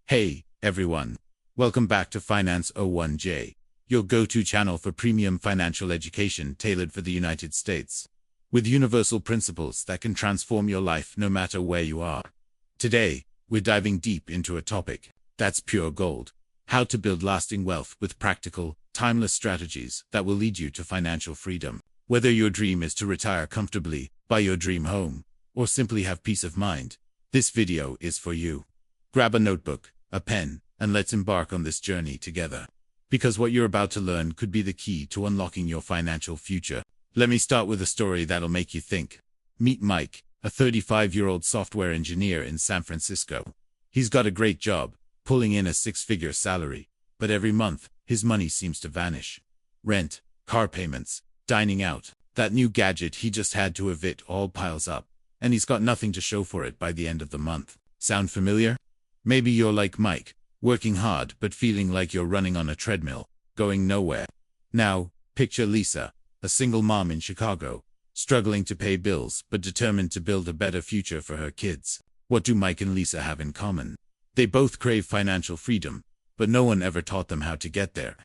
Hey, everyone. Welcome back to Finance O1J, your go-to channel for premium financial education tailored for the United States, with universal principles that can transform your life no matter where you are. Today, we're diving deep into a topic that's pure gold: how to build lasting wealth with practical, timeless strategies that will lead you to financial freedom. Whether your dream is to retire comfortably, buy your dream home, or simply have peace of mind, this video is for you. Grab a notebook, a pen, and let's embark on this journey together. Because what you're about to learn could be the key to unlocking your financial future. Let me start with a story that'll make you think. Meet Mike, a 35-year-old software engineer in San Francisco. He's got a great job, pulling in a six-figure salary, but every month, his money seems to vanish. Rent, car payments, dining out, that new gadget he just had to have, it all piles up, and he's got nothing to show for it by the end of the month. Sound familiar? Maybe you're like Mike, working hard but feeling like you're running on a treadmill, going nowhere. Now, picture Lisa, a single mom in Chicago, struggling to pay bills but determined to build a better future for her kids. What do Mike and Lisa have in common? They both crave financial freedom, but no one ever taught them how to get there.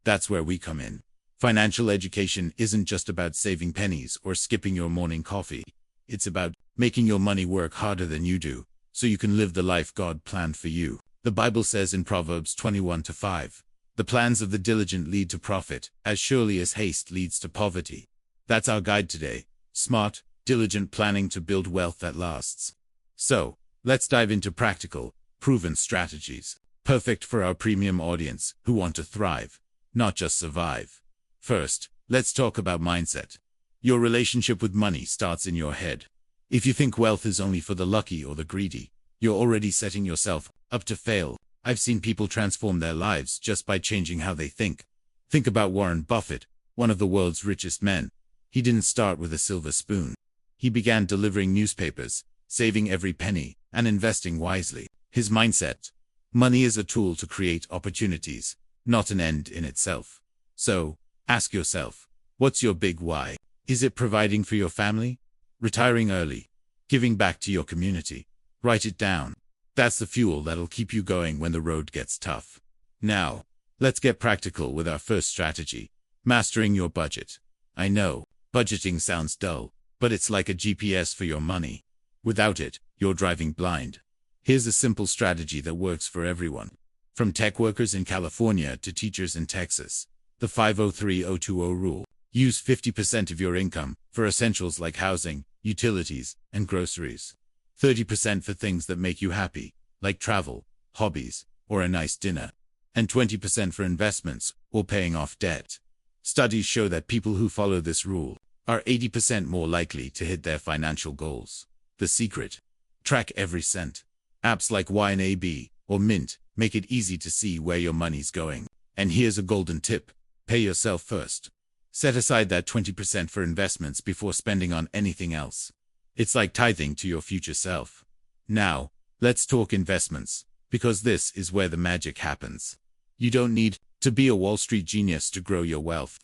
That's where we come in. Financial education isn't just about saving pennies or skipping your morning coffee. It's about making your money work harder than you do, so you can live the life God planned for you. The Bible says in Proverbs 21:5, "The plans of the diligent lead to profit, as surely as haste leads to poverty." That's our guide today: smart, diligent planning to build wealth that lasts. So, let's dive into practical, proven strategies, perfect for our premium audience who want to thrive, not just survive. First, let's talk about mindset. Your relationship with money starts in your head. If you think wealth is only for the lucky or the greedy, you're already setting yourself up to fail. I've seen people transform their lives just by changing how they think. Think about Warren Buffett, one of the world's richest men. He didn't start with a silver spoon. He began delivering newspapers, saving every penny, and investing wisely. His mindset: money is a tool to create opportunities, not an end in itself. So, ask yourself, what's your big why? Is it providing for your family? Retiring early? Giving back to your community? Write it down. That's the fuel that'll keep you going when the road gets tough. Now, let's get practical with our first strategy: mastering your budget. I know, budgeting sounds dull, but it's like a GPS for your money. Without it, you're driving blind. Here's a simple strategy that works for everyone. From tech workers in California to teachers in Texas. The 503-020 rule. Use 50% of your income for essentials like housing, utilities, and groceries. 30% for things that make you happy, like travel, hobbies, or a nice dinner. And 20% for investments or paying off debt. Studies show that people who follow this rule are 80% more likely to hit their financial goals. The secret: track every cent. Apps like YNAB or Mint make it easy to see where your money's going. And here's a golden tip: pay yourself first. Set aside that 20% for investments before spending on anything else. It's like tithing to your future self. Now, let's talk investments, because this is where the magic happens. You don't need to be a Wall Street genius to grow your wealth.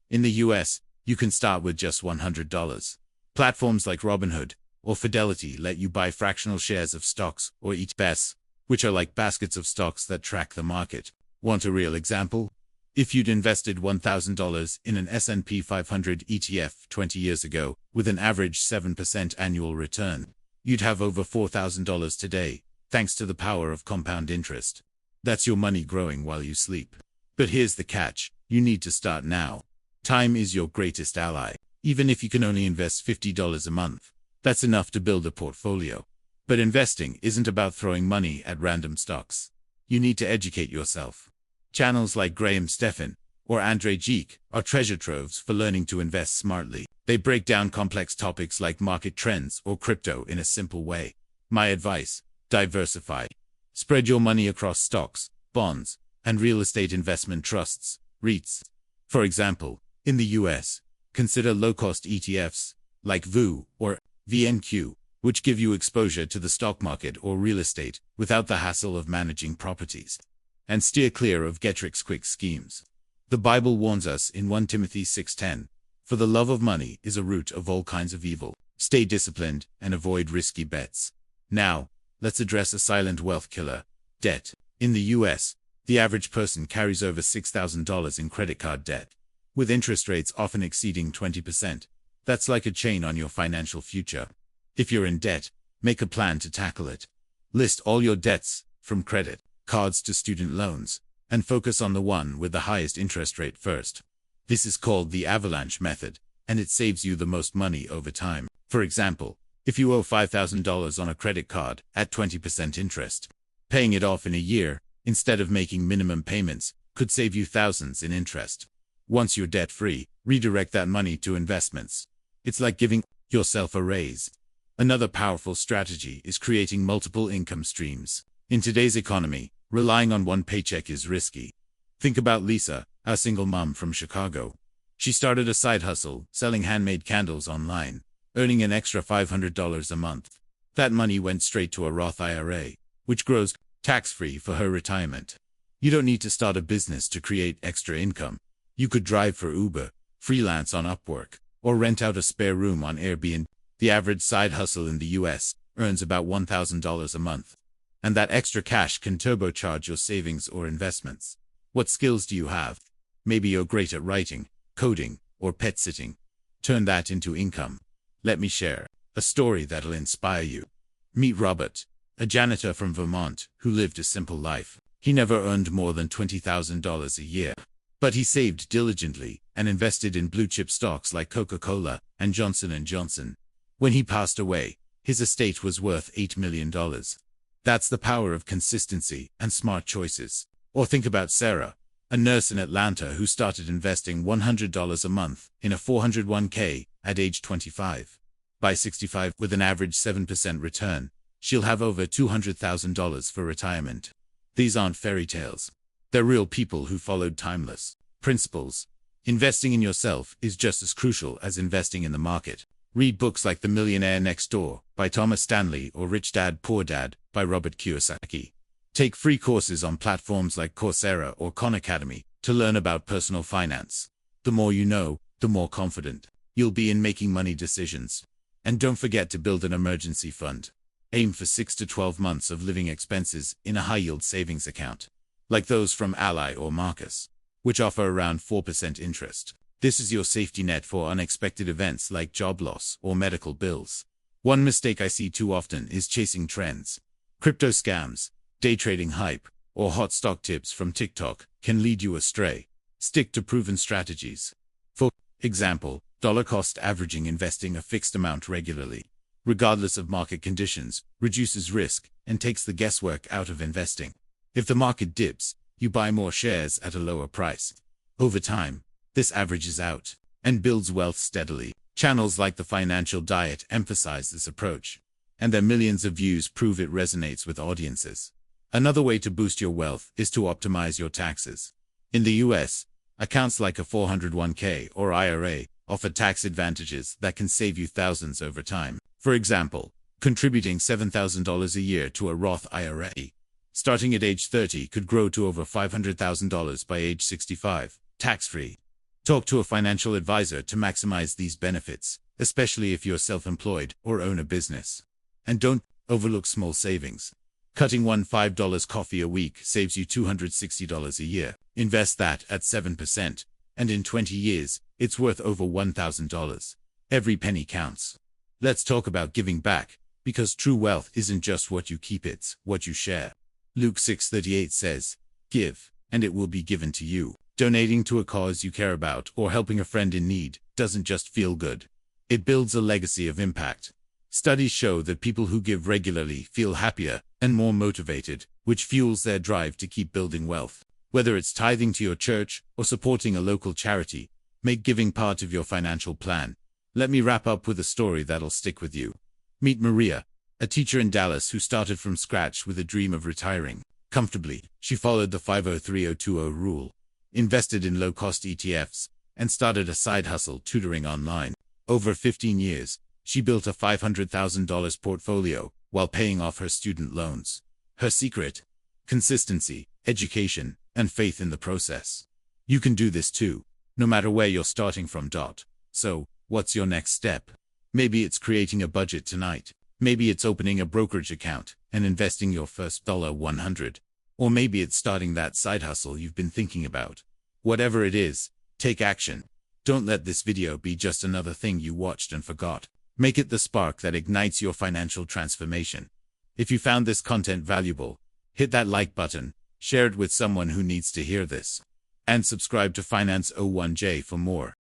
In the US, you can start with just $100. Platforms like Robinhood or Fidelity let you buy fractional shares of stocks or ETFs, which are like baskets of stocks that track the market. Want a real example? If you'd invested $1,000 in an S&P 500 ETF 20 years ago, with an average 7% annual return, you'd have over $4,000 today, thanks to the power of compound interest. That's your money growing while you sleep. But here's the catch: you need to start now. Time is your greatest ally. Even if you can only invest $50 a month, that's enough to build a portfolio. But investing isn't about throwing money at random stocks. You need to educate yourself. Channels like Graham Stephan or Andre Geek are treasure troves for learning to invest smartly. They break down complex topics like market trends or crypto in a simple way. My advice: diversify. Spread your money across stocks, bonds, and real estate investment trusts, REITs. For example, in the US, consider low-cost ETFs like VU or VNQ, which give you exposure to the stock market or real estate without the hassle of managing properties. And steer clear of get-rich-quick schemes. The Bible warns us in 1 Timothy 6:10, "For the love of money is a root of all kinds of evil. Stay disciplined and avoid risky bets." Now, let's address a silent wealth killer: debt. In the US, the average person carries over $6,000 in credit card debt, with interest rates often exceeding 20%. That's like a chain on your financial future. If you're in debt, make a plan to tackle it. List all your debts, from credit cards to student loans, and focus on the one with the highest interest rate first. This is called the avalanche method, and it saves you the most money over time. For example, if you owe $5,000 on a credit card at 20% interest, paying it off in a year, instead of making minimum payments, could save you thousands in interest. Once you're debt-free, redirect that money to investments. It's like giving yourself a raise. Another powerful strategy is creating multiple income streams. In today's economy, relying on one paycheck is risky. Think about Lisa, a single mom from Chicago. She started a side hustle, selling handmade candles online, earning an extra $500 a month. That money went straight to a Roth IRA, which grows tax-free for her retirement. You don't need to start a business to create extra income. You could drive for Uber, freelance on Upwork, or rent out a spare room on Airbnb. The average side hustle in the US earns about $1,000 a month. And that extra cash can turbocharge your savings or investments. What skills do you have? Maybe you're great at writing, coding, or pet sitting. Turn that into income. Let me share a story that'll inspire you. Meet Robert, a janitor from Vermont who lived a simple life. He never earned more than $20,000 a year. But he saved diligently and invested in blue-chip stocks like Coca-Cola and Johnson & Johnson. When he passed away, his estate was worth $8 million. That's the power of consistency and smart choices. Or think about Sarah, a nurse in Atlanta who started investing $100 a month in a 401k at age 25. By 65, with an average 7% return, she'll have over $200,000 for retirement. These aren't fairy tales. They're real people who followed timeless principles. Investing in yourself is just as crucial as investing in the market. Read books like The Millionaire Next Door by Thomas Stanley or Rich Dad Poor Dad by Robert Kiyosaki. Take free courses on platforms like Coursera or Khan Academy to learn about personal finance. The more you know, the more confident you'll be in making money decisions. And don't forget to build an emergency fund. Aim for 6 to 12 months of living expenses in a high-yield savings account, like those from Ally or Marcus, which offer around 4% interest. This is your safety net for unexpected events like job loss or medical bills. One mistake I see too often is chasing trends. Crypto scams, day trading hype, or hot stock tips from TikTok can lead you astray. Stick to proven strategies. For example, dollar-cost averaging, investing a fixed amount regularly, regardless of market conditions, reduces risk and takes the guesswork out of investing. If the market dips, you buy more shares at a lower price. Over time, this averages out and builds wealth steadily. Channels like The Financial Diet emphasize this approach, and their millions of views prove it resonates with audiences. Another way to boost your wealth is to optimize your taxes. In the US, accounts like a 401k or IRA offer tax advantages that can save you thousands over time. For example, contributing $7,000 a year to a Roth IRA, starting at age 30, could grow to over $500,000 by age 65, tax-free. Talk to a financial advisor to maximize these benefits, especially if you're self-employed or own a business. And don't overlook small savings. Cutting one $5 coffee a week saves you $260 a year. Invest that at 7%, and in 20 years, it's worth over $1,000. Every penny counts. Let's talk about giving back, because true wealth isn't just what you keep, it's what you share. Luke 6:38 says, "Give, and it will be given to you." Donating to a cause you care about or helping a friend in need doesn't just feel good. It builds a legacy of impact. Studies show that people who give regularly feel happier and more motivated, which fuels their drive to keep building wealth. Whether it's tithing to your church or supporting a local charity, make giving part of your financial plan. Let me wrap up with a story that'll stick with you. Meet Maria, a teacher in Dallas who started from scratch with a dream of retiring comfortably. She followed the 503-020 rule, invested in low-cost ETFs, and started a side hustle tutoring online. Over 15 years, she built a $500,000 portfolio while paying off her student loans. Her secret? Consistency, education, and faith in the process. You can do this too, no matter where you're starting from. So, what's your next step? Maybe it's creating a budget tonight. Maybe it's opening a brokerage account and investing your first $100. Or maybe it's starting that side hustle you've been thinking about. Whatever it is, take action. Don't let this video be just another thing you watched and forgot. Make it the spark that ignites your financial transformation. If you found this content valuable, hit that like button, share it with someone who needs to hear this, and subscribe to Finance O1J for more.